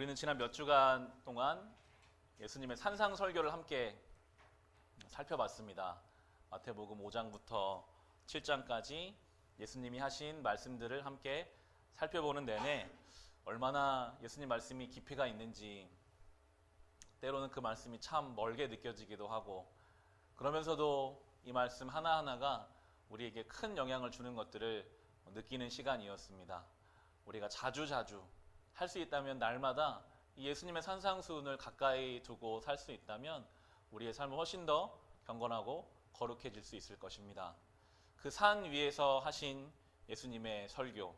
우리는 지난 몇 주간 동안 예수님의 산상 설교를 함께 살펴봤습니다. 마태복음 5장부터 7장까지 예수님이 하신 말씀들을 함께 살펴보는 내내 얼마나 예수님 말씀이 깊이가 있는지, 때로는 그 말씀이 참 멀게 느껴지기도 하고, 그러면서도 이 말씀 하나하나가 우리에게 큰 영향을 주는 것들을 느끼는 시간이었습니다. 우리가 자주자주 할 수 있다면 날마다 이 예수님의 산상수훈을 가까이 두고 살 수 있다면 우리의 삶은 훨씬 더 경건하고 거룩해질 수 있을 것입니다. 그 산 위에서 하신 예수님의 설교,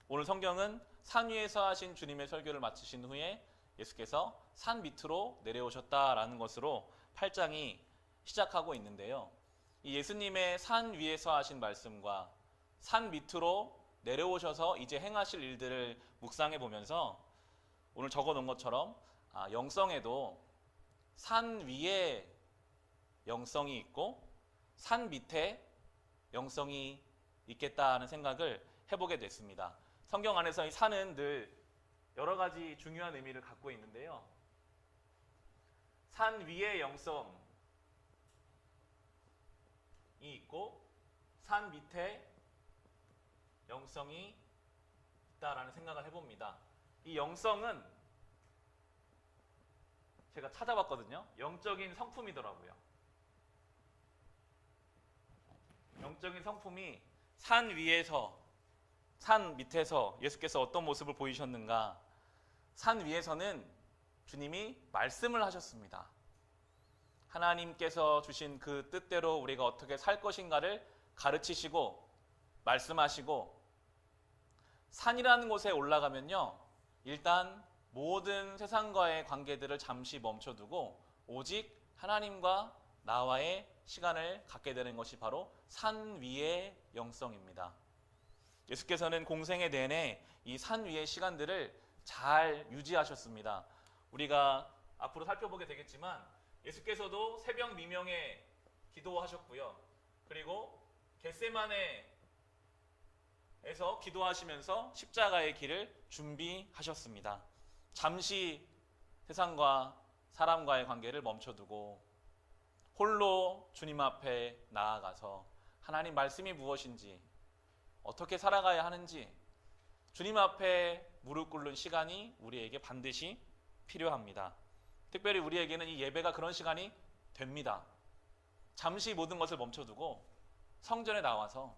오늘 성경은 산 위에서 하신 주님의 설교를 마치신 후에 예수께서 산 밑으로 내려오셨다라는 것으로 8장이 시작하고 있는데요. 이 예수님의 산 위에서 하신 말씀과 산 밑으로 내려오셔서 이제 행하실 일들을 묵상해 보면서 오늘 적어 놓은 것처럼 영성에도 산 위에 영성이 있고 산 밑에 영성이 있겠다는 생각을 해보게 됐습니다. 성경 안에서 이 산은 늘 여러 가지 중요한 의미를 갖고 있는데요. 산 위에 영성이 있고 산 밑에 영성이 있다라는 생각을 해봅니다. 이 영성은 제가 찾아봤거든요. 영적인 성품이더라고요. 영적인 성품이 산 위에서, 산 밑에서 예수께서 어떤 모습을 보이셨는가? 산 위에서는 주님이 말씀을 하셨습니다. 하나님께서 주신 그 뜻대로 우리가 어떻게 살 것인가를 가르치시고 말씀하시고, 산이라는 곳에 올라가면요, 일단 모든 세상과의 관계들을 잠시 멈춰두고 오직 하나님과 나와의 시간을 갖게 되는 것이 바로 산 위의 영성입니다. 예수께서는 공생애 내내 이 산 위의 시간들을 잘 유지하셨습니다. 우리가 앞으로 살펴보게 되겠지만 예수께서도 새벽 미명에 기도하셨고요. 그리고 겟세마네에서 기도하시면서 십자가의 길을 준비하셨습니다. 잠시 세상과 사람과의 관계를 멈춰두고 홀로 주님 앞에 나아가서 하나님 말씀이 무엇인지, 어떻게 살아가야 하는지 주님 앞에 무릎 꿇는 시간이 우리에게 반드시 필요합니다. 특별히 우리에게는 이 예배가 그런 시간이 됩니다. 잠시 모든 것을 멈춰두고 성전에 나와서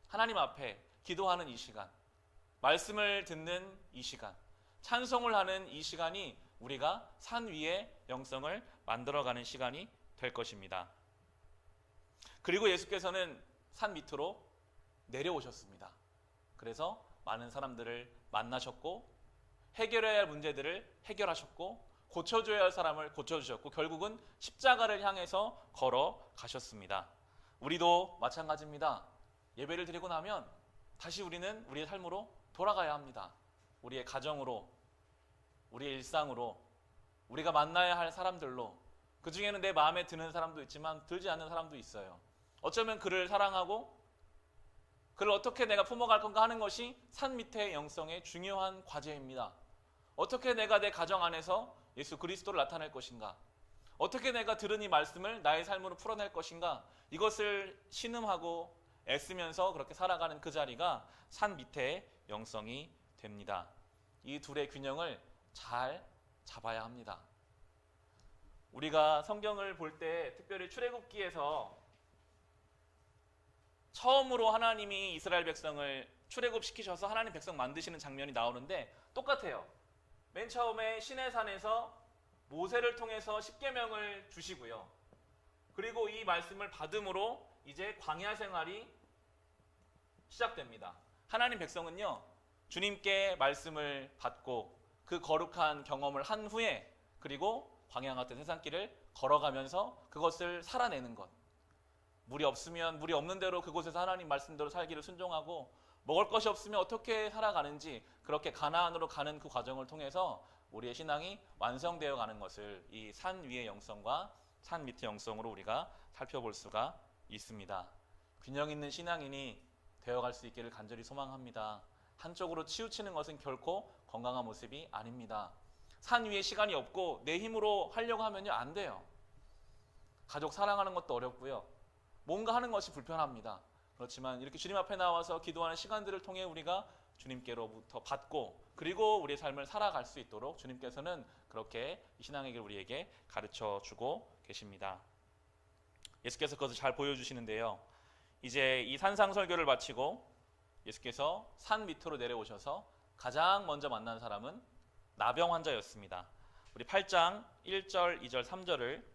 하나님 앞에 기도하는 이 시간, 말씀을 듣는 이 시간, 찬송을 하는 이 시간이 우리가 산 위에 영성을 만들어가는 시간이 될 것입니다. 그리고 예수께서는 산 밑으로 내려오셨습니다. 그래서 많은 사람들을 만나셨고 해결해야 할 문제들을 해결하셨고 고쳐줘야 할 사람을 고쳐주셨고 결국은 십자가를 향해서 걸어가셨습니다. 우리도 마찬가지입니다. 예배를 드리고 나면 다시 우리는 우리의 삶으로 돌아가야 합니다. 우리의 가정으로, 우리의 일상으로, 우리가 만나야 할 사람들로. 그 중에는 내 마음에 드는 사람도 있지만 들지 않는 사람도 있어요. 어쩌면 그를 사랑하고 그를 어떻게 내가 품어갈 건가 하는 것이 산 밑의 영성의 중요한 과제입니다. 어떻게 내가 내 가정 안에서 예수 그리스도를 나타낼 것인가? 어떻게 내가 들은 이 말씀을 나의 삶으로 풀어낼 것인가? 이것을 신음하고 애쓰면서 그렇게 살아가는 그 자리가 산 밑의 영성이 됩니다. 이 둘의 균형을 잘 잡아야 합니다. 우리가 성경을 볼 때 특별히 출애굽기에서 처음으로 하나님이 이스라엘 백성을 출애굽시키셔서 하나님 백성 만드시는 장면이 나오는데 똑같아요. 맨 처음에 시내산에서 모세를 통해서 십계명을 주시고요. 그리고 이 말씀을 받음으로 이제 광야 생활이 시작됩니다. 하나님 백성은요, 주님께 말씀을 받고 그 거룩한 경험을 한 후에 그리고 광야 같은 세상길을 걸어가면서 그것을 살아내는 것. 물이 없으면 물이 없는 대로 그곳에서 하나님 말씀대로 살기를 순종하고, 먹을 것이 없으면 어떻게 살아가는지 그렇게 가나안으로 가는 그 과정을 통해서 우리의 신앙이 완성되어 가는 것을 이 산 위의 영성과 산 밑의 영성으로 우리가 살펴볼 수가 있습니다. 균형 있는 신앙인이 되어갈 수 있기를 간절히 소망합니다. 한쪽으로 치우치는 것은 결코 건강한 모습이 아닙니다. 산 위에 시간이 없고 내 힘으로 하려고 하면요 안 돼요. 가족 사랑하는 것도 어렵고요. 뭔가 하는 것이 불편합니다. 그렇지만 이렇게 주님 앞에 나와서 기도하는 시간들을 통해 우리가 주님께로부터 받고 그리고 우리의 삶을 살아갈 수 있도록 주님께서는 그렇게 이 신앙의 길 우리에게 가르쳐 주고 계십니다. 예수께서 그것을 잘 보여주시는데요. 이제 이 산상설교를 마치고 예수께서 산 밑으로 내려오셔서 가장 먼저 만난 사람은 나병 환자였습니다. 우리 8장 1절, 2절, 3절을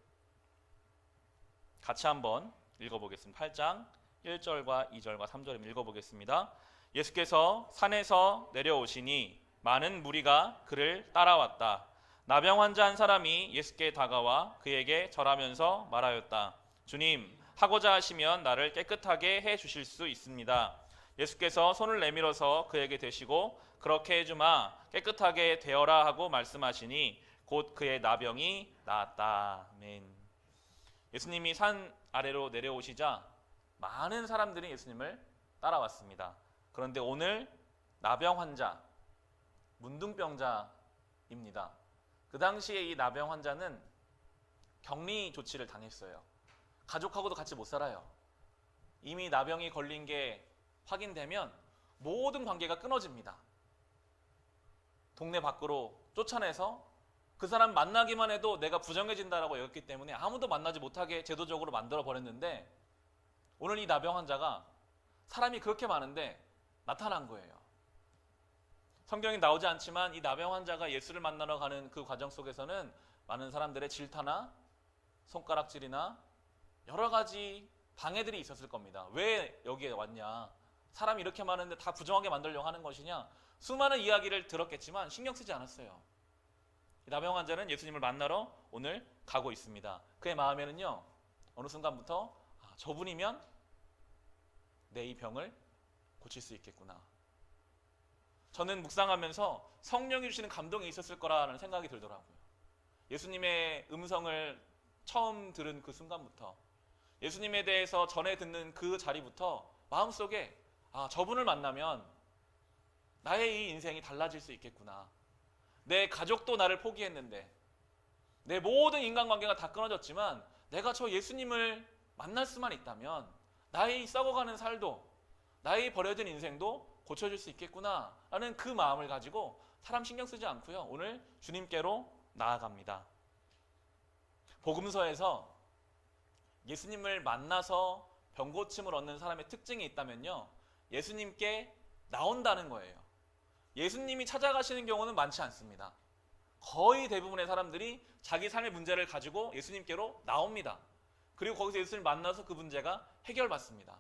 같이 한번 읽어보겠습니다. 8장 1절과 2절과 3절을 읽어보겠습니다. 예수께서 산에서 내려오시니 많은 무리가 그를 따라왔다. 나병 환자 한 사람이 예수께 다가와 그에게 절하면서 말하였다. 주님, 하고자 하시면 나를 깨끗하게 해 주실 수 있습니다. 예수께서 손을 내밀어서 그에게 대시고 그렇게 해주마, 깨끗하게 되어라 하고 말씀하시니 곧 그의 나병이 나았다. 아멘. 예수님이 산 아래로 내려오시자 많은 사람들이 예수님을 따라왔습니다. 그런데 오늘 나병 환자, 문둥병자입니다. 그 당시에 이 나병 환자는 격리 조치를 당했어요. 가족하고도 같이 못 살아요. 이미 나병이 걸린 게 확인되면 모든 관계가 끊어집니다. 동네 밖으로 쫓아내서 그 사람 만나기만 해도 내가 부정해진다라고 여겼기 때문에 아무도 만나지 못하게 제도적으로 만들어 버렸는데 오늘 이 나병 환자가 사람이 그렇게 많은데 나타난 거예요. 성경에 나오지 않지만 이 나병 환자가 예수를 만나러 가는 그 과정 속에서는 많은 사람들의 질타나 손가락질이나 여러 가지 방해들이 있었을 겁니다. 왜 여기에 왔냐? 사람이 이렇게 많은데 다 부정하게 만들려고 하는 것이냐? 수많은 이야기를 들었겠지만 신경 쓰지 않았어요. 이 나병 환자는 예수님을 만나러 오늘 가고 있습니다. 그의 마음에는요, 어느 순간부터 저분이면 내 이 병을 고칠 수 있겠구나. 저는 묵상하면서 성령이 주시는 감동이 있었을 거라는 생각이 들더라고요. 예수님의 음성을 처음 들은 그 순간부터 예수님에 대해서 전해 듣는 그 자리부터 마음속에 저분을 만나면 나의 이 인생이 달라질 수 있겠구나. 내 가족도 나를 포기했는데 내 모든 인간관계가 다 끊어졌지만 내가 저 예수님을 만날 수만 있다면 나의 이 썩어가는 살도 나의 버려진 인생도 고쳐질 수 있겠구나 라는 그 마음을 가지고 사람 신경 쓰지 않고요, 오늘 주님께로 나아갑니다. 복음서에서 예수님을 만나서 병고침을 얻는 사람의 특징이 있다면요, 예수님께 나온다는 거예요. 예수님이 찾아가시는 경우는 많지 않습니다. 거의 대부분의 사람들이 자기 삶의 문제를 가지고 예수님께로 나옵니다. 그리고 거기서 예수님을 만나서 그 문제가 해결받습니다.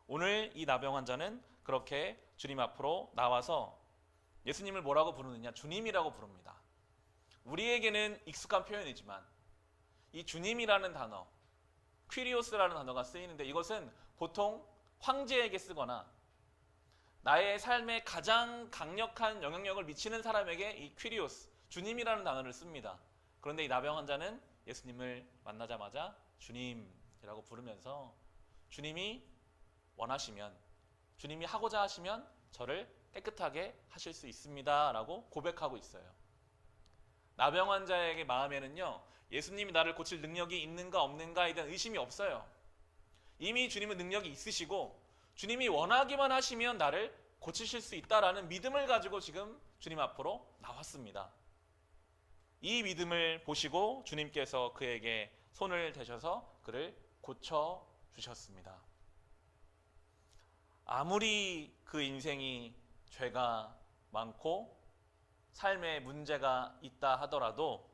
오늘 이 나병 환자는 그렇게 주님 앞으로 나와서 예수님을 뭐라고 부르느냐? 주님이라고 부릅니다. 우리에게는 익숙한 표현이지만 이 주님이라는 단어, 퀴리오스라는 단어가 쓰이는데 이것은 보통 황제에게 쓰거나 나의 삶에 가장 강력한 영향력을 미치는 사람에게 이 퀴리오스, 주님이라는 단어를 씁니다. 그런데 이 나병 환자는 예수님을 만나자마자 주님이라고 부르면서 주님이 원하시면, 주님이 하고자 하시면 저를 깨끗하게 하실 수 있습니다 라고 고백하고 있어요. 나병 환자에게 마음에는요, 예수님이 나를 고칠 능력이 있는가 없는가에 대한 의심이 없어요. 이미 주님은 능력이 있으시고 주님이 원하기만 하시면 나를 고치실 수 있다라는 믿음을 가지고 지금 주님 앞으로 나왔습니다. 이 믿음을 보시고 주님께서 그에게 손을 대셔서 그를 고쳐주셨습니다. 아무리 그 인생이 죄가 많고 삶에 문제가 있다 하더라도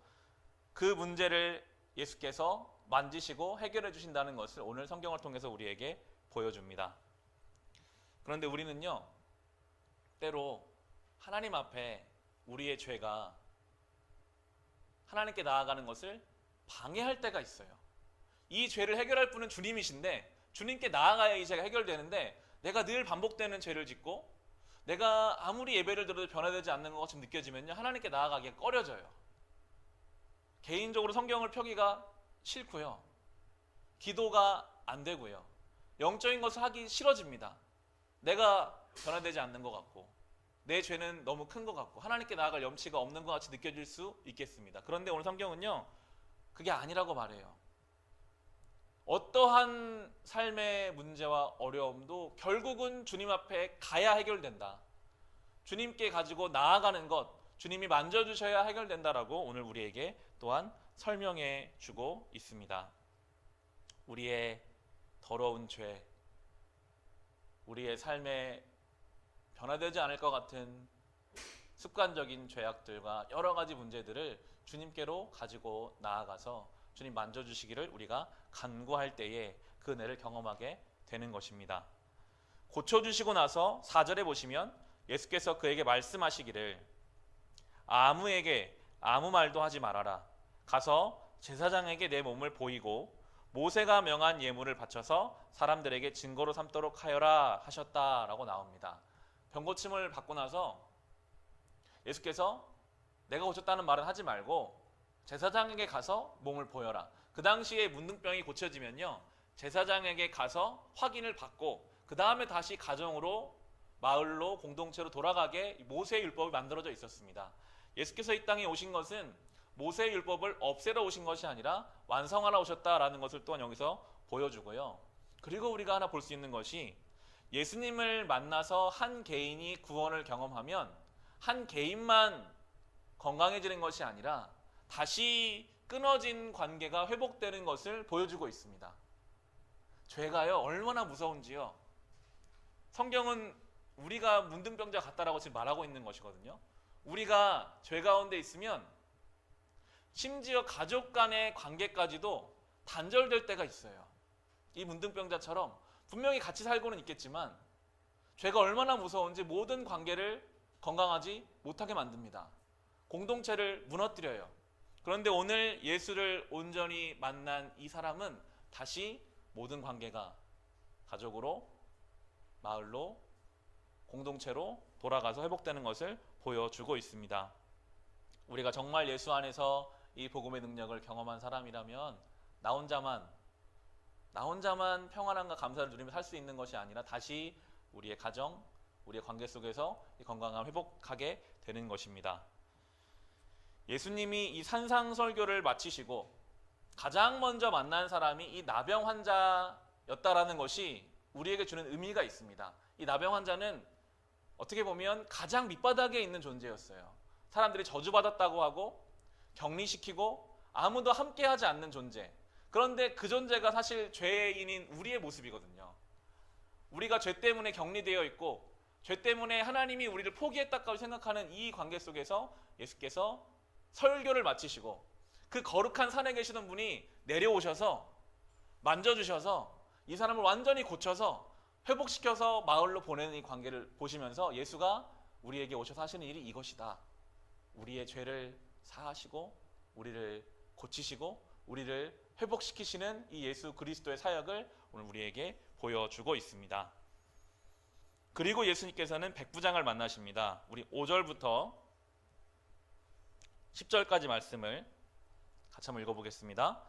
그 문제를 예수께서 만지시고 해결해 주신다는 것을 오늘 성경을 통해서 우리에게 보여줍니다. 그런데 우리는요, 때로 하나님 앞에 우리의 죄가 하나님께 나아가는 것을 방해할 때가 있어요. 이 죄를 해결할 분은 주님이신데 주님께 나아가야 이 죄가 해결되는데 내가 늘 반복되는 죄를 짓고 내가 아무리 예배를 들어도 변화되지 않는 것처럼 느껴지면요, 하나님께 나아가기가 꺼려져요. 개인적으로 성경을 펴기가 싫고요, 기도가 안 되고요, 영적인 것을 하기 싫어집니다. 내가 변화되지 않는 것 같고 내 죄는 너무 큰 것 같고 하나님께 나아갈 염치가 없는 것 같이 느껴질 수 있겠습니다. 그런데 오늘 성경은요, 그게 아니라고 말해요. 어떠한 삶의 문제와 어려움도 결국은 주님 앞에 가야 해결된다. 주님께 가지고 나아가는 것, 주님이 만져주셔야 해결된다라고 오늘 우리에게 또한 설명해 주고 있습니다. 우리의 더러운 죄, 우리의 삶에 변화되지 않을 것 같은 습관적인 죄악들과 여러 가지 문제들을 주님께로 가지고 나아가서 주님 만져주시기를 우리가 간구할 때에 그 은혜를 경험하게 되는 것입니다. 고쳐주시고 나서 4절에 보시면 예수께서 그에게 말씀하시기를 아무에게 아무 말도 하지 말아라. 가서 제사장에게 내 몸을 보이고 모세가 명한 예물을 바쳐서 사람들에게 증거로 삼도록 하여라 하셨다라고 나옵니다. 병고침을 받고 나서 예수께서 내가 고쳤다는 말은 하지 말고 제사장에게 가서 몸을 보여라. 그 당시에 문둥병이 고쳐지면요, 제사장에게 가서 확인을 받고 그 다음에 다시 가정으로, 마을로, 공동체로 돌아가게 모세의 율법이 만들어져 있었습니다. 예수께서 이 땅에 오신 것은 모세의 율법을 없애러 오신 것이 아니라 완성하러 오셨다라는 것을 또한 여기서 보여주고요. 그리고 우리가 하나 볼 수 있는 것이 예수님을 만나서 한 개인이 구원을 경험하면 한 개인만 건강해지는 것이 아니라 다시 끊어진 관계가 회복되는 것을 보여주고 있습니다. 죄가요, 얼마나 무서운지요. 성경은 우리가 문둥병자 같다라고 지금 말하고 있는 것이거든요. 우리가 죄 가운데 있으면 심지어 가족 간의 관계까지도 단절될 때가 있어요. 이 문둥병자처럼 분명히 같이 살고는 있겠지만 죄가 얼마나 무서운지 모든 관계를 건강하지 못하게 만듭니다. 공동체를 무너뜨려요. 그런데 오늘 예수를 온전히 만난 이 사람은 다시 모든 관계가 가족으로, 마을로, 공동체로 돌아가서 회복되는 것을 보여주고 있습니다. 우리가 정말 예수 안에서 이 복음의 능력을 경험한 사람이라면 나 혼자만 평안함과 감사를 누리며 살 수 있는 것이 아니라 다시 우리의 가정, 우리의 관계 속에서 이 건강함을 회복하게 되는 것입니다. 예수님이 이 산상설교를 마치시고 가장 먼저 만난 사람이 이 나병 환자였다라는 것이 우리에게 주는 의미가 있습니다. 이 나병 환자는 어떻게 보면 가장 밑바닥에 있는 존재였어요. 사람들이 저주받았다고 하고 격리시키고 아무도 함께하지 않는 존재. 그런데 그 존재가 사실 죄인인 우리의 모습이거든요. 우리가 죄 때문에 격리되어 있고 죄 때문에 하나님이 우리를 포기했다고 생각하는 이 관계 속에서 예수께서 설교를 마치시고 그 거룩한 산에 계시던 분이 내려오셔서 만져주셔서 이 사람을 완전히 고쳐서 회복시켜서 마을로 보내는 이 관계를 보시면서 예수가 우리에게 오셔서 하시는 일이 이것이다. 우리의 죄를 사하시고 우리를 고치시고 우리를 회복시키시는 이 예수 그리스도의 사역을 오늘 우리에게 보여주고 있습니다. 그리고 예수님께서는 백부장을 만나십니다. 우리 5절부터 10절까지 말씀을 같이 한번 읽어보겠습니다.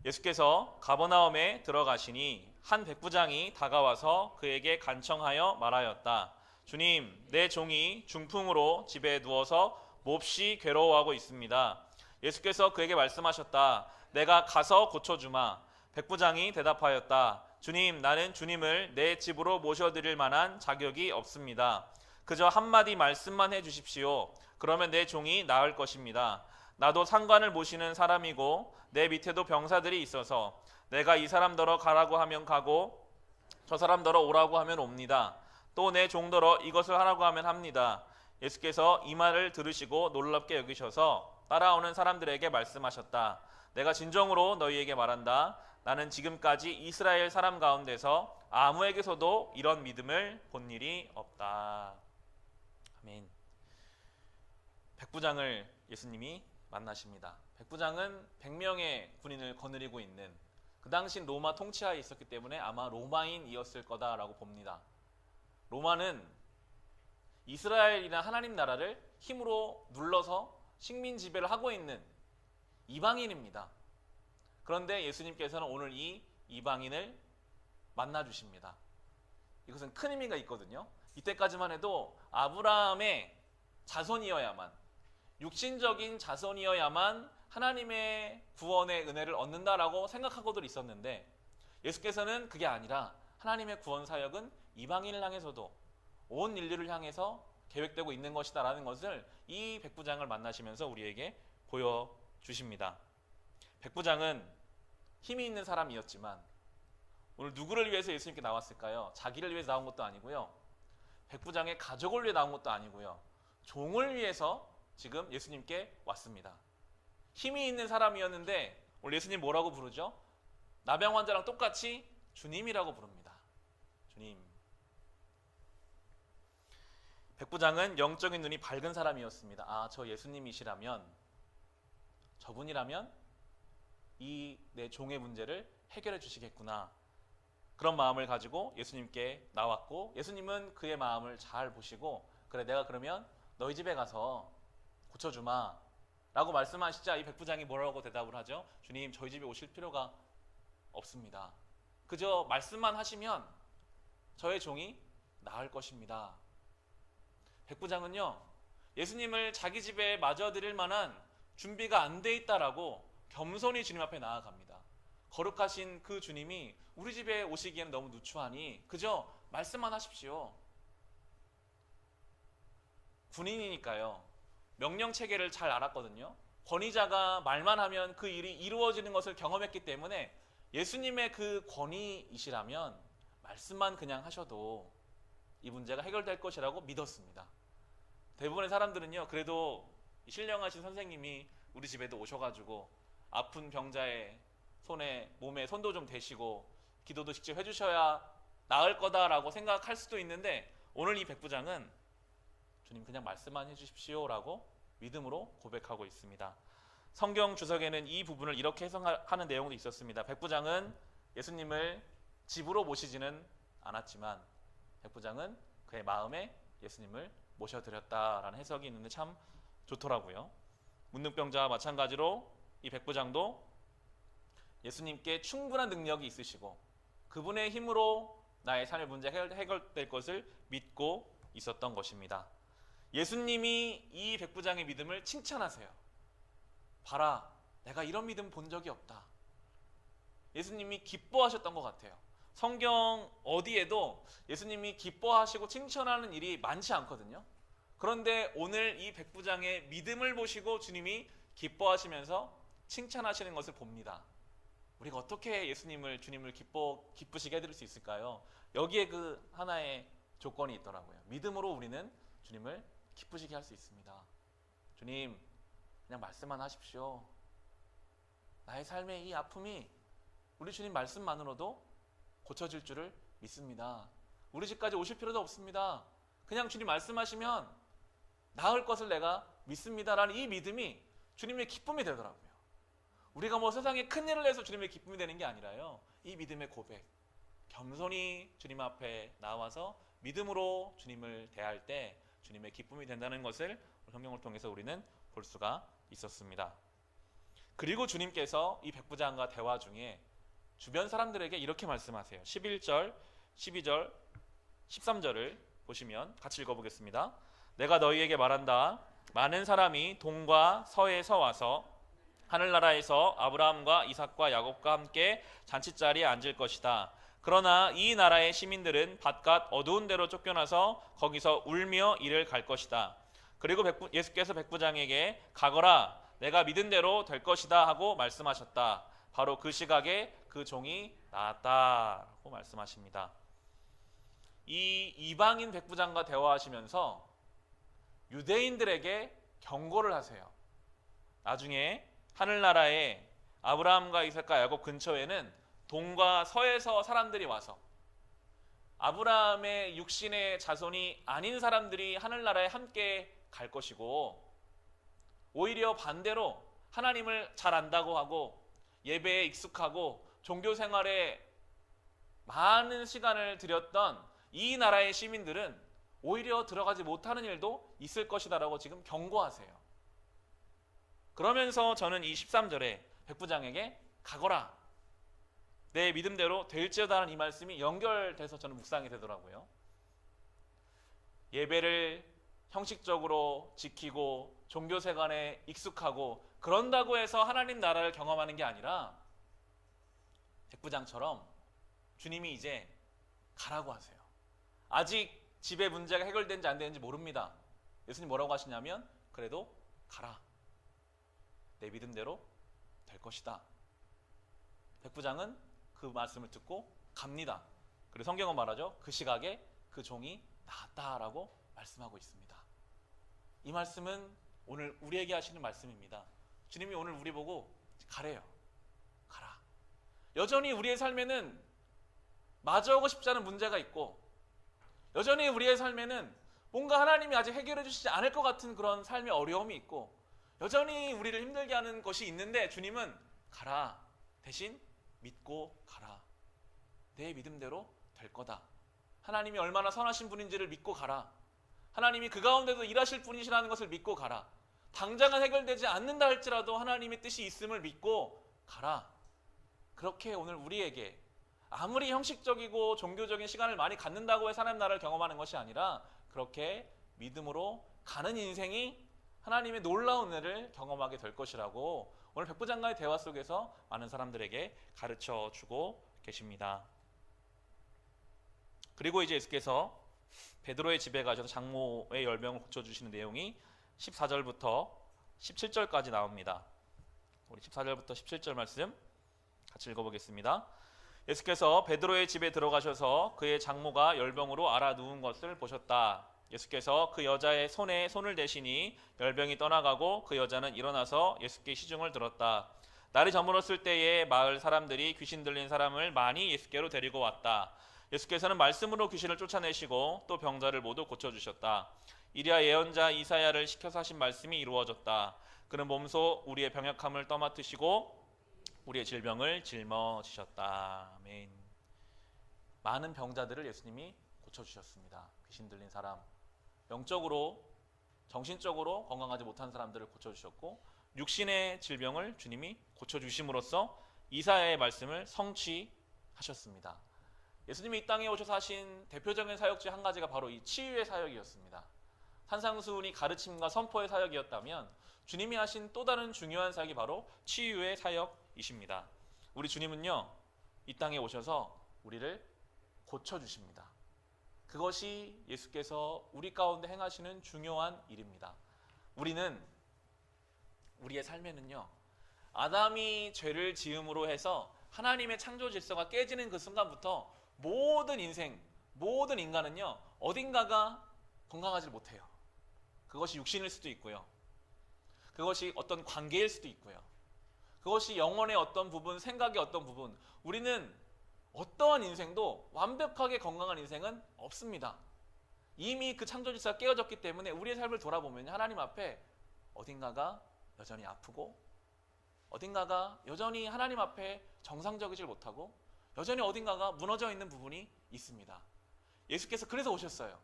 예수께서 가버나움에 들어가시니 한 백부장이 다가와서 그에게 간청하여 말하였다. 주님, 내 종이 중풍으로 집에 누워서 몹시 괴로워하고 있습니다. 예수께서 그에게 말씀하셨다. 내가 가서 고쳐주마. 백부장이 대답하였다. 주님, 나는 주님을 내 집으로 모셔드릴 만한 자격이 없습니다. 그저 한마디 말씀만 해주십시오. 그러면 내 종이 나을 것입니다. 나도 상관을 모시는 사람이고 내 밑에도 병사들이 있어서 내가 이 사람더러 가라고 하면 가고 저 사람더러 오라고 하면 옵니다. 또 내 종더러 이것을 하라고 하면 합니다. 예수께서 이 말을 들으시고 놀랍게 여기셔서 따라오는 사람들에게 말씀하셨다. 내가 진정으로 너희에게 말한다. 나는 지금까지 이스라엘 사람 가운데서 아무에게서도 이런 믿음을 본 일이 없다. 아멘. 백부장을 예수님이 만나십니다. 백부장은 100명의 군인을 거느리고 있는, 그 당시 로마 통치하에 있었기 때문에 아마 로마인이었을 거다라고 봅니다. 로마는 이스라엘이나 하나님 나라를 힘으로 눌러서 식민 지배를 하고 있는 이방인입니다. 그런데 예수님께서는 오늘 이 이방인을 만나 주십니다. 이것은 큰 의미가 있거든요. 이때까지만 해도 아브라함의 자손이어야만, 육신적인 자손이어야만 하나님의 구원의 은혜를 얻는다라고 생각하고들 있었는데, 예수께서는 그게 아니라 하나님의 구원 사역은 이방인을 향해서도 온 인류를 향해서 계획되고 있는 것이다 라는 것을 이 백부장을 만나시면서 우리에게 보여주십니다. 백부장은 힘이 있는 사람이었지만 오늘 누구를 위해서 예수님께 나왔을까요? 자기를 위해서 나온 것도 아니고요, 백부장의 가족을 위해 나온 것도 아니고요, 종을 위해서 지금 예수님께 왔습니다. 힘이 있는 사람이었는데 오늘 예수님 뭐라고 부르죠? 나병 환자랑 똑같이 주님이라고 부릅니다. 주님. 백부장은 영적인 눈이 밝은 사람이었습니다. 아, 저 예수님이시라면, 저분이라면 이 내 종의 문제를 해결해 주시겠구나, 그런 마음을 가지고 예수님께 나왔고, 예수님은 그의 마음을 잘 보시고, 그래, 내가 그러면 너희 집에 가서 고쳐주마 라고 말씀하시자 이 백부장이 뭐라고 대답을 하죠? 주님, 저희 집에 오실 필요가 없습니다. 그저 말씀만 하시면 저의 종이 나을 것입니다. 백부장은요, 예수님을 자기 집에 맞아들일 만한 준비가 안 돼 있다라고 겸손히 주님 앞에 나아갑니다. 거룩하신 그 주님이 우리 집에 오시기에는 너무 누추하니 그저 말씀만 하십시오. 군인이니까요, 명령 체계를 잘 알았거든요. 권위자가 말만 하면 그 일이 이루어지는 것을 경험했기 때문에 예수님의 그 권위이시라면 말씀만 그냥 하셔도 이 문제가 해결될 것이라고 믿었습니다. 대부분의 사람들은요, 그래도 신령하신 선생님이 우리 집에도 오셔가지고 아픈 병자의 손에, 몸에 손도 좀 대시고 기도도 직접 해주셔야 나을 거다라고 생각할 수도 있는데, 오늘 이 백부장은 주님 그냥 말씀만 해주십시오 라고 믿음으로 고백하고 있습니다. 성경 주석에는 이 부분을 이렇게 해석하는 내용도 있었습니다. 백부장은 예수님을 집으로 모시지는 않았지만 백부장은 그의 마음에 예수님을 모셔드렸다라는 해석이 있는데 참 좋더라고요. 문둥병자와 마찬가지로 이 백부장도 예수님께 충분한 능력이 있으시고 그분의 힘으로 나의 삶의 문제가 해결될 것을 믿고 있었던 것입니다. 예수님이 이 백부장의 믿음을 칭찬하세요. 봐라, 내가 이런 믿음 본 적이 없다. 예수님이 기뻐하셨던 것 같아요. 성경 어디에도 예수님이 기뻐하시고 칭찬하는 일이 많지 않거든요. 그런데 오늘 이 백부장의 믿음을 보시고 주님이 기뻐하시면서 칭찬하시는 것을 봅니다. 우리가 어떻게 예수님을, 주님을 기쁘시게 해드릴 수 있을까요? 여기에 그 하나의 조건이 있더라고요. 믿음으로 우리는 주님을 기쁘시게 할 수 있습니다. 주님, 그냥 말씀만 하십시오. 나의 삶의 이 아픔이 우리 주님 말씀만으로도 고쳐질 줄을 믿습니다. 우리 집까지 오실 필요도 없습니다. 그냥 주님 말씀하시면 나을 것을 내가 믿습니다라는 이 믿음이 주님의 기쁨이 되더라고요. 우리가 뭐 세상에 큰일을 해서 주님의 기쁨이 되는 게 아니라요, 이 믿음의 고백, 겸손히 주님 앞에 나와서 믿음으로 주님을 대할 때 주님의 기쁨이 된다는 것을 성경을 통해서 우리는 볼 수가 있었습니다. 그리고 주님께서 이 백부장과 대화 중에 주변 사람들에게 이렇게 말씀하세요. 11절, 12절, 13절을 보시면 같이 읽어보겠습니다. 내가 너희에게 말한다. 많은 사람이 동과 서에서 와서 하늘나라에서 아브라함과 이삭과 야곱과 함께 잔치자리에 앉을 것이다. 그러나 이 나라의 시민들은 바깥 어두운 데로 쫓겨나서 거기서 울며 이를 갈 것이다. 그리고 예수께서 백부장에게 가거라, 내가 믿은 대로 될 것이다 하고 말씀하셨다. 바로 그 시각에 그 종이 나았다라고 말씀하십니다. 이 이방인 백부장과 대화하시면서 유대인들에게 경고를 하세요. 나중에 하늘나라에 아브라함과 이삭과 야곱 근처에는 동과 서에서 사람들이 와서 아브라함의 육신의 자손이 아닌 사람들이 하늘나라에 함께 갈 것이고, 오히려 반대로 하나님을 잘 안다고 하고 예배에 익숙하고 종교 생활에 많은 시간을 들였던 이 나라의 시민들은 오히려 들어가지 못하는 일도 있을 것이다라고 지금 경고하세요. 그러면서 저는 이 13절에 백부장에게 가거라, 내 믿음대로 될지어다라는 이 말씀이 연결돼서 저는 묵상이 되더라고요. 예배를 형식적으로 지키고 종교생활에 익숙하고 그런다고 해서 하나님 나라를 경험하는 게 아니라 백부장처럼 주님이 이제 가라고 하세요. 아직 집의 문제가 해결되는지 안 되는지 모릅니다. 예수님 뭐라고 하시냐면 그래도 가라. 내 믿음대로 될 것이다. 백부장은 그 말씀을 듣고 갑니다. 그리고 성경은 말하죠. 그 시각에 그 종이 나았다라고 말씀하고 있습니다. 이 말씀은 오늘 우리에게 하시는 말씀입니다. 주님이 오늘 우리 보고 가래요. 가라. 여전히 우리의 삶에는 마주하고 싶지 않은 문제가 있고 여전히 우리의 삶에는 뭔가 하나님이 아직 해결해 주시지 않을 것 같은 그런 삶의 어려움이 있고 여전히 우리를 힘들게 하는 것이 있는데 주님은 가라. 대신 믿고 가라. 내 믿음대로 될 거다. 하나님이 얼마나 선하신 분인지를 믿고 가라. 하나님이 그 가운데도 일하실 분이시라는 것을 믿고 가라. 당장은 해결되지 않는다 할지라도 하나님의 뜻이 있음을 믿고 가라. 그렇게 오늘 우리에게 아무리 형식적이고 종교적인 시간을 많이 갖는다고 해서 하나님 나라를 경험하는 것이 아니라 그렇게 믿음으로 가는 인생이 하나님의 놀라운 은혜를 경험하게 될 것이라고 오늘 백부장과의 대화 속에서 많은 사람들에게 가르쳐 주고 계십니다. 그리고 이제 예수께서 베드로의 집에 가셔서 장모의 열병을 고쳐주시는 내용이 14절부터 17절까지 나옵니다. 우리 14절부터 17절 말씀 같이 읽어보겠습니다. 예수께서 베드로의 집에 들어가셔서 그의 장모가 열병으로 앓아 누운 것을 보셨다. 예수께서 그 여자의 손에 손을 대시니 열병이 떠나가고 그 여자는 일어나서 예수께 시중을 들었다. 날이 저물었을 때에 마을 사람들이 귀신 들린 사람을 많이 예수께로 데리고 왔다. 예수께서는 말씀으로 귀신을 쫓아내시고 또 병자를 모두 고쳐주셨다. 이리야 예언자 이사야를 시켜서 하신 말씀이 이루어졌다. 그는 몸소 우리의 병약함을 떠맡으시고 우리의 질병을 짊어지셨다. 아멘. 많은 병자들을 예수님이 고쳐주셨습니다. 귀신 들린 사람, 영적으로 정신적으로 건강하지 못한 사람들을 고쳐주셨고 육신의 질병을 주님이 고쳐주심으로써 이사야의 말씀을 성취하셨습니다. 예수님이 이 땅에 오셔서 하신 대표적인 사역 중 한 가지가 바로 이 치유의 사역이었습니다. 산상수훈이 가르침과 선포의 사역이었다면 주님이 하신 또 다른 중요한 사역이 바로 치유의 사역이십니다. 우리 주님은요, 이 땅에 오셔서 우리를 고쳐주십니다. 그것이 예수께서 우리 가운데 행하시는 중요한 일입니다. 우리는 우리의 삶에는요, 아담이 죄를 지음으로 해서 하나님의 창조 질서가 깨지는 그 순간부터 모든 인생, 모든 인간은요, 어딘가가 건강하지 못해요. 그것이 육신일 수도 있고요. 그것이 어떤 관계일 수도 있고요. 그것이 영혼의 어떤 부분, 생각의 어떤 부분. 우리는 어떠한 인생도 완벽하게 건강한 인생은 없습니다. 이미 그 창조 질서가 깨어졌기 때문에 우리의 삶을 돌아보면 하나님 앞에 어딘가가 여전히 아프고 어딘가가 여전히 하나님 앞에 정상적이질 못하고 여전히 어딘가가 무너져 있는 부분이 있습니다. 예수께서 그래서 오셨어요.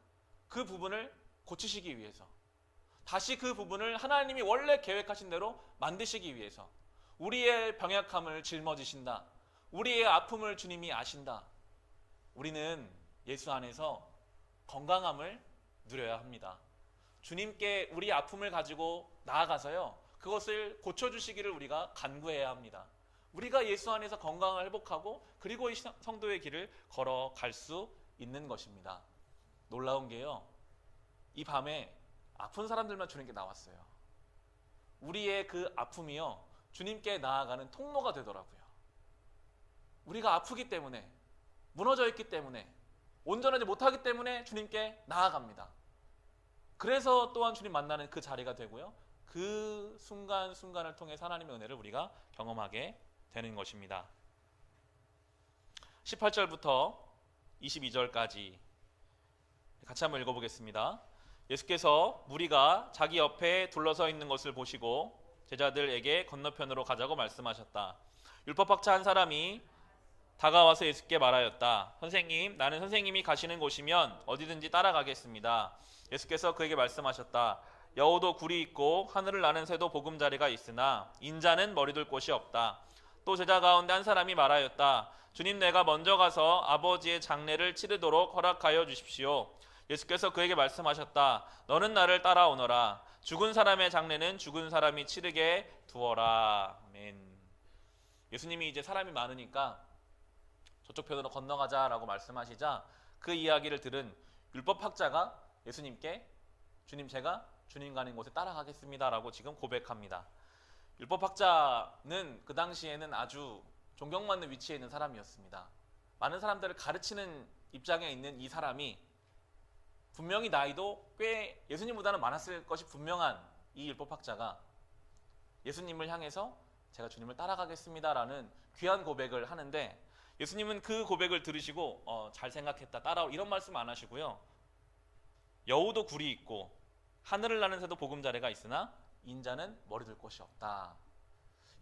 그 부분을 고치시기 위해서. 다시 그 부분을 하나님이 원래 계획하신 대로 만드시기 위해서. 우리의 병약함을 짊어지신다. 우리의 아픔을 주님이 아신다. 우리는 예수 안에서 건강함을 누려야 합니다. 주님께 우리의 아픔을 가지고 나아가서요, 그것을 고쳐주시기를 우리가 간구해야 합니다. 우리가 예수 안에서 건강을 회복하고 그리고 이 성도의 길을 걸어갈 수 있는 것입니다. 놀라운 게요, 이 밤에 아픈 사람들만 주님께 나왔어요. 우리의 그 아픔이요, 주님께 나아가는 통로가 되더라고요. 우리가 아프기 때문에, 무너져 있기 때문에, 온전하지 못하기 때문에 주님께 나아갑니다. 그래서 또한 주님 만나는 그 자리가 되고요, 그 순간순간을 통해 하나님의 은혜를 우리가 경험하게 되는 것입니다. 18절부터 22절까지 같이 한번 읽어보겠습니다. 예수께서 무리가 자기 옆에 둘러서 있는 것을 보시고 제자들에게 건너편으로 가자고 말씀하셨다. 율법학자 한 사람이 다가와서 예수께 말하였다. 선생님, 나는 선생님이 가시는 곳이면 어디든지 따라가겠습니다. 예수께서 그에게 말씀하셨다. 여우도 굴이 있고 하늘을 나는 새도 보금자리가 있으나 인자는 머리둘 곳이 없다. 또 제자 가운데 한 사람이 말하였다. 주님, 내가 먼저 가서 아버지의 장례를 치르도록 허락하여 주십시오. 예수께서 그에게 말씀하셨다. 너는 나를 따라오너라. 죽은 사람의 장례는 죽은 사람이 치르게 두어라. 아멘. 예수님이 이제 사람이 많으니까 저쪽 편으로 건너가자라고 말씀하시자 그 이야기를 들은 율법학자가 예수님께 주님, 제가 주님 가는 곳에 따라가겠습니다라고 지금 고백합니다. 율법학자는 그 당시에는 아주 존경받는 위치에 있는 사람이었습니다. 많은 사람들을 가르치는 입장에 있는 이 사람이 분명히 나이도 꽤 예수님보다는 많았을 것이 분명한 이 율법학자가 예수님을 향해서 제가 주님을 따라가겠습니다라는 귀한 고백을 하는데, 예수님은 그 고백을 들으시고 잘 생각했다, 따라오, 이런 말씀 안 하시고요. 여우도 굴이 있고 하늘을 나는 새도 보금자리가 있으나 인자는 머리 둘 곳이 없다.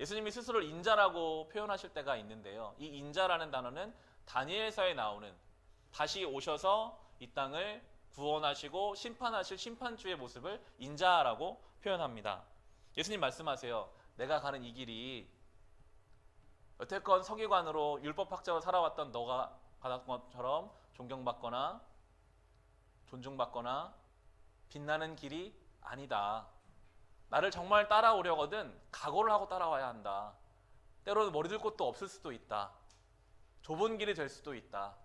예수님이 스스로를 인자라고 표현하실 때가 있는데요. 이 인자라는 단어는 다니엘서에 나오는 다시 오셔서 이 땅을 구원하시고 심판하실 심판주의 모습을 인자라고 표현합니다. 예수님 말씀하세요. 내가 가는 이 길이 여태껏 서기관으로 율법학자로 살아왔던 너가 받았던 것처럼 존경받거나 존중받거나 빛나는 길이 아니다. 나를 정말 따라오려거든 각오를 하고 따라와야 한다. 때로는 머리 들 곳도 없을 수도 있다. 좁은 길이 될 수도 있다.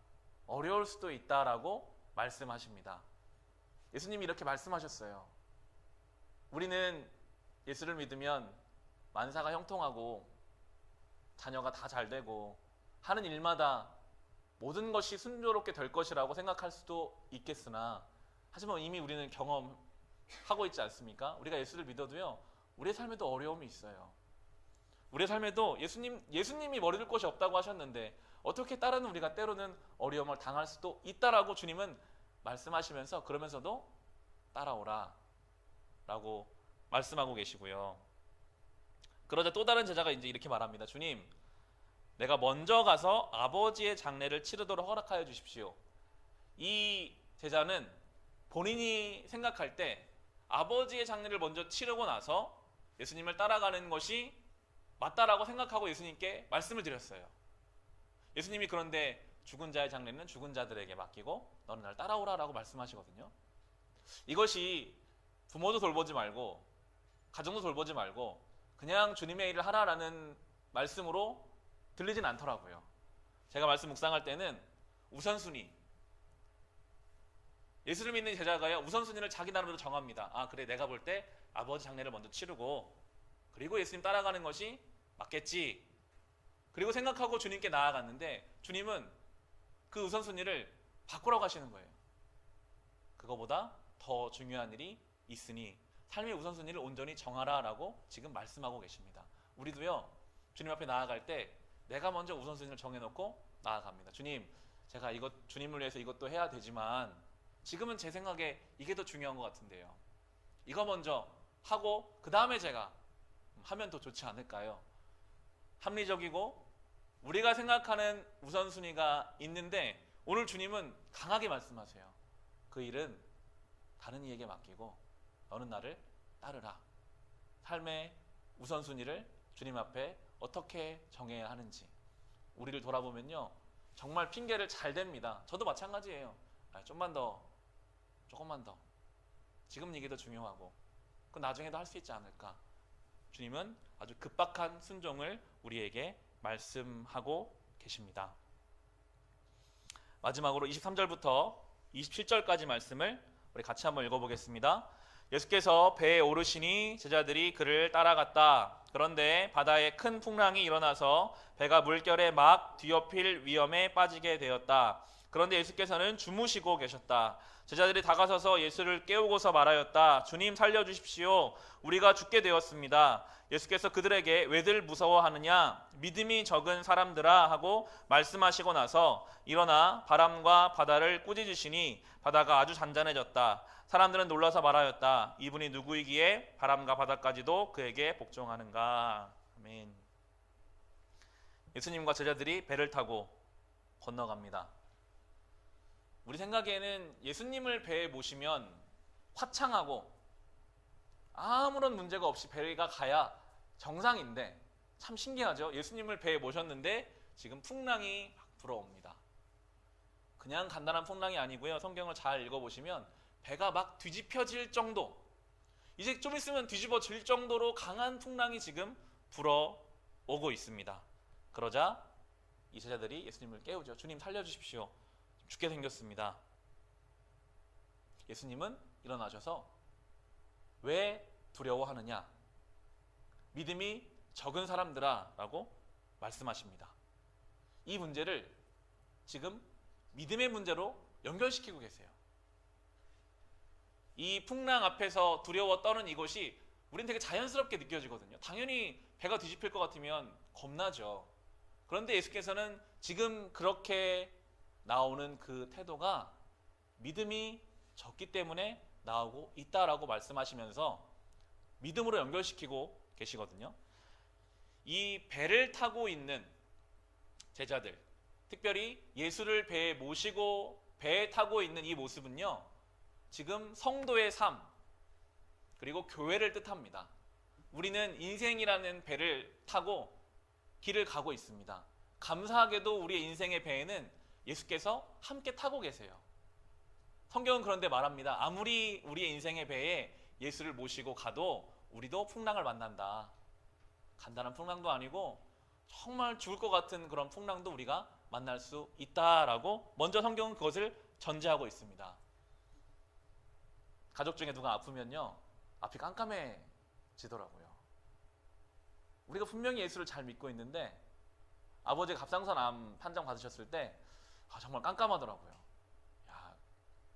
어려울 수도 있다라고 말씀하십니다. 예수님이 이렇게 말씀하셨어요. 우리는 예수를 믿으면 만사가 형통하고 자녀가 다 잘 되고 하는 일마다 모든 것이 순조롭게 될 것이라고 생각할 수도 있겠으나, 하지만 이미 우리는 경험하고 있지 않습니까? 우리가 예수를 믿어도요, 우리의 삶에도 어려움이 있어요. 우리의 삶에도 예수님이 머리 둘 곳이 없다고 하셨는데 어떻게 따르는 우리가 때로는 어려움을 당할 수도 있다라고 주님은 말씀하시면서, 그러면서도 따라오라 라고 말씀하고 계시고요. 그러자 또 다른 제자가 이제 이렇게 말합니다. 주님, 내가 먼저 가서 아버지의 장례를 치르도록 허락하여 주십시오. 이 제자는 본인이 생각할 때 아버지의 장례를 먼저 치르고 나서 예수님을 따라가는 것이 맞다라고 생각하고 예수님께 말씀을 드렸어요. 예수님이 그런데 죽은 자의 장례는 죽은 자들에게 맡기고 너는 날 따라오라라고 말씀하시거든요. 이것이 부모도 돌보지 말고 가정도 돌보지 말고 그냥 주님의 일을 하라라는 말씀으로 들리진 않더라고요. 제가 말씀 묵상할 때는 우선순위, 예수를 믿는 제자가요, 우선순위를 자기 나름대로 정합니다. 아, 그래, 내가 볼 때 아버지 장례를 먼저 치르고 그리고 예수님 따라가는 것이 맞겠지, 그리고 생각하고 주님께 나아갔는데 주님은 그 우선순위를 바꾸라고 하시는 거예요. 그거보다 더 중요한 일이 있으니 삶의 우선순위를 온전히 정하라라고 지금 말씀하고 계십니다. 우리도요, 주님 앞에 나아갈 때 내가 먼저 우선순위를 정해놓고 나아갑니다. 주님, 제가 주님을 위해서 이것도 해야 되지만 지금은 제 생각에 이게 더 중요한 것 같은데요. 이거 먼저 하고 그 다음에 제가 하면 더 좋지 않을까요? 합리적이고 우리가 생각하는 우선순위가 있는데 오늘 주님은 강하게 말씀하세요. 그 일은 다른 이에게 맡기고 너는 나를 따르라. 삶의 우선순위를 주님 앞에 어떻게 정해야 하는지 우리를 돌아보면요, 정말 핑계를 잘 댑니다. 저도 마찬가지예요. 조금만 더 지금 이게 더 중요하고 그 나중에도 할 수 있지 않을까. 주님은 아주 급박한 순종을 우리에게 말씀하고 계십니다. 마지막으로 23절부터 27절까지 말씀을 우리 같이 한번 읽어보겠습니다. 예수께서 배에 오르시니 제자들이 그를 따라갔다. 그런데 바다에 큰 풍랑이 일어나서 배가 물결에 막 뒤엎일 위험에 빠지게 되었다. 그런데 예수께서는 주무시고 계셨다. 제자들이 다가서서 예수를 깨우고서 말하였다. 주님, 살려주십시오. 우리가 죽게 되었습니다. 예수께서 그들에게 왜들 무서워하느냐? 믿음이 적은 사람들아 하고 말씀하시고 나서 일어나 바람과 바다를 꾸짖으시니 바다가 아주 잔잔해졌다. 사람들은 놀라서 말하였다. 이분이 누구이기에 바람과 바다까지도 그에게 복종하는가? 아멘. 예수님과 제자들이 배를 타고 건너갑니다. 우리 생각에는 예수님을 배에 모시면 화창하고 아무런 문제가 없이 배가 가야 정상인데, 참 신기하죠? 예수님을 배에 모셨는데 지금 풍랑이 막 불어옵니다. 그냥 간단한 풍랑이 아니고요. 성경을 잘 읽어보시면 배가 막 뒤집혀질 정도, 이제 좀 있으면 뒤집어질 정도로 강한 풍랑이 지금 불어오고 있습니다. 그러자 이 제자들이 예수님을 깨우죠. 주님 살려주십시오. 죽게 생겼습니다. 예수님은 일어나셔서 왜 두려워하느냐? 믿음이 적은 사람들아 라고 말씀하십니다. 이 문제를 지금 믿음의 문제로 연결시키고 계세요. 이 풍랑 앞에서 두려워 떠는 이것이 우린 되게 자연스럽게 느껴지거든요. 당연히 배가 뒤집힐 것 같으면 겁나죠. 그런데 예수께서는 지금 그렇게 나오는 그 태도가 믿음이 적기 때문에 나오고 있다라고 말씀하시면서 믿음으로 연결시키고 계시거든요. 이 배를 타고 있는 제자들, 특별히 예수를 배에 모시고 배에 타고 있는 이 모습은요, 지금 성도의 삶, 그리고 교회를 뜻합니다. 우리는 인생이라는 배를 타고 길을 가고 있습니다. 감사하게도 우리의 인생의 배에는 예수께서 함께 타고 계세요. 성경은 그런데 말합니다. 아무리 우리의 인생의 배에 예수를 모시고 가도 우리도 풍랑을 만난다. 간단한 풍랑도 아니고 정말 죽을 것 같은 그런 풍랑도 우리가 만날 수 있다라고 먼저 성경은 그것을 전제하고 있습니다. 가족 중에 누가 아프면요, 앞이 깜깜해지더라고요. 우리가 분명히 예수를 잘 믿고 있는데 아버지가 갑상선 암 판정 받으셨을 때 정말 깜깜하더라고요. 야,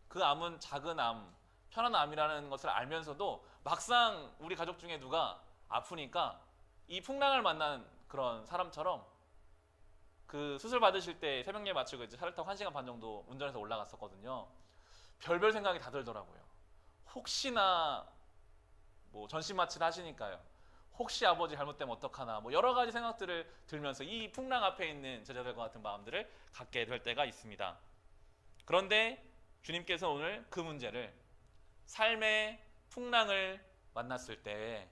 그 암은 작은 암, 편한 암이라는 것을 알면서도 막상 우리 가족 중에 누가 아프니까 이 풍랑을 만난 그런 사람처럼 그 수술 받으실 때 새벽예배 마치고 이제 차를 타고 1시간 반 정도 운전해서 올라갔었거든요. 별별 생각이 다 들더라고요. 혹시나 뭐 전신 마취를 하시니까요. 혹시 아버지 잘못되면 어떡하나, 뭐 여러 가지 생각들을 들면서 이 풍랑 앞에 있는 제자들과 같은 마음들을 갖게 될 때가 있습니다. 그런데 주님께서 오늘 그 문제를, 삶의 풍랑을 만났을 때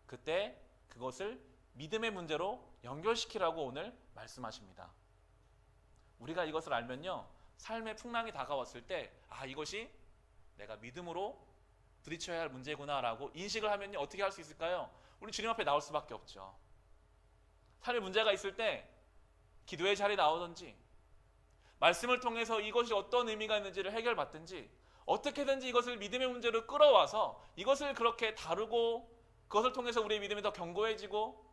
그때 그것을 믿음의 문제로 연결시키라고 오늘 말씀하십니다. 우리가 이것을 알면요, 삶의 풍랑이 다가왔을 때 이것이 내가 믿음으로 부딪혀야 할 문제구나라고 인식을 하면요, 어떻게 할 수 있을까요? 우리 주님 앞에 나올 수밖에 없죠. 삶의 문제가 있을 때 기도의 자리에 나오든지 말씀을 통해서 이것이 어떤 의미가 있는지를 해결받든지 어떻게든지 이것을 믿음의 문제로 끌어와서 이것을 그렇게 다루고 그것을 통해서 우리의 믿음이 더 견고해지고,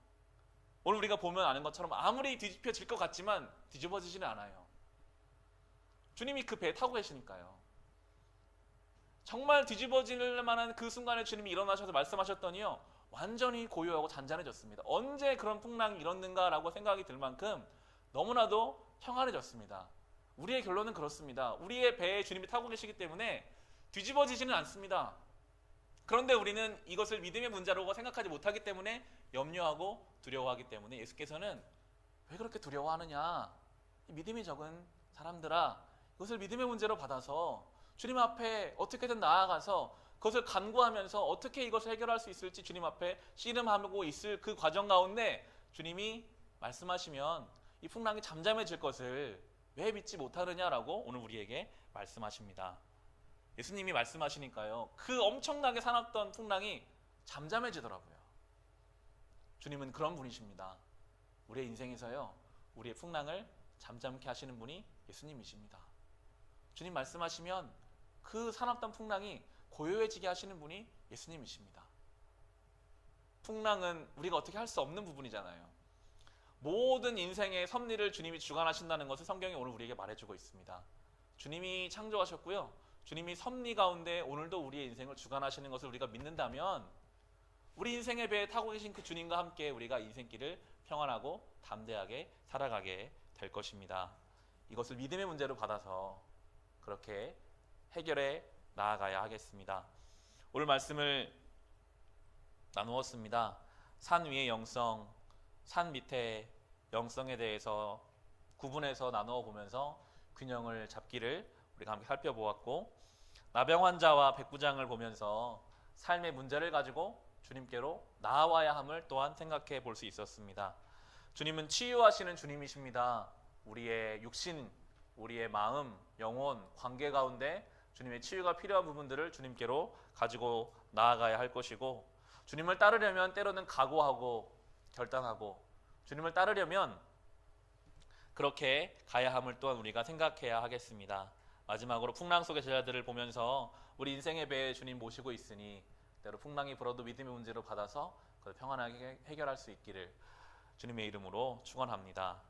오늘 우리가 보면 아는 것처럼 아무리 뒤집혀질 것 같지만 뒤집어지지는 않아요. 주님이 그 배에 타고 계시니까요. 정말 뒤집어질 만한 그 순간에 주님이 일어나셔서 말씀하셨더니요, 완전히 고요하고 잔잔해졌습니다. 언제 그런 풍랑이 일었는가라고 생각이 들 만큼 너무나도 평안해졌습니다. 우리의 결론은 그렇습니다. 우리의 배에 주님이 타고 계시기 때문에 뒤집어지지는 않습니다. 그런데 우리는 이것을 믿음의 문제라고 생각하지 못하기 때문에 염려하고 두려워하기 때문에 예수께서는 왜 그렇게 두려워하느냐, 믿음이 적은 사람들아, 이것을 믿음의 문제로 받아서 주님 앞에 어떻게든 나아가서 그것을 간구하면서 어떻게 이것을 해결할 수 있을지 주님 앞에 씨름하고 있을 그 과정 가운데 주님이 말씀하시면 이 풍랑이 잠잠해질 것을 왜 믿지 못하느냐라고 오늘 우리에게 말씀하십니다. 예수님이 말씀하시니까요, 그 엄청나게 사납던 풍랑이 잠잠해지더라고요. 주님은 그런 분이십니다. 우리의 인생에서요, 우리의 풍랑을 잠잠케 하시는 분이 예수님이십니다. 주님 말씀하시면 그 사납던 풍랑이 고요해지게 하시는 분이 예수님이십니다. 풍랑은 우리가 어떻게 할 수 없는 부분이잖아요. 모든 인생의 섭리를 주님이 주관하신다는 것을 성경이 오늘 우리에게 말해주고 있습니다. 주님이 창조하셨고요, 주님이 섭리 가운데 오늘도 우리의 인생을 주관하시는 것을 우리가 믿는다면 우리 인생의 배에 타고 계신 그 주님과 함께 우리가 인생길을 평안하고 담대하게 살아가게 될 것입니다. 이것을 믿음의 문제로 받아서 그렇게 해결해 나아가야 하겠습니다. 오늘 말씀을 나누었습니다. 산 위의 영성, 산 밑에 영성에 대해서 구분해서 나누어 보면서 균형을 잡기를 우리가 함께 살펴보았고, 나병 환자와 백부장을 보면서 삶의 문제를 가지고 주님께로 나아와야 함을 또한 생각해 볼 수 있었습니다. 주님은 치유하시는 주님이십니다. 우리의 육신, 우리의 마음, 영혼, 관계 가운데 주님의 치유가 필요한 부분들을 주님께로 가지고 나아가야 할 것이고, 주님을 따르려면 때로는 각오하고 결단하고, 주님을 따르려면 그렇게 가야 함을 또한 우리가 생각해야 하겠습니다. 마지막으로 풍랑 속의 제자들을 보면서 우리 인생의 배에 주님 모시고 있으니 때로 풍랑이 불어도 믿음의 문제로 받아서 그걸 평안하게 해결할 수 있기를 주님의 이름으로 축원합니다.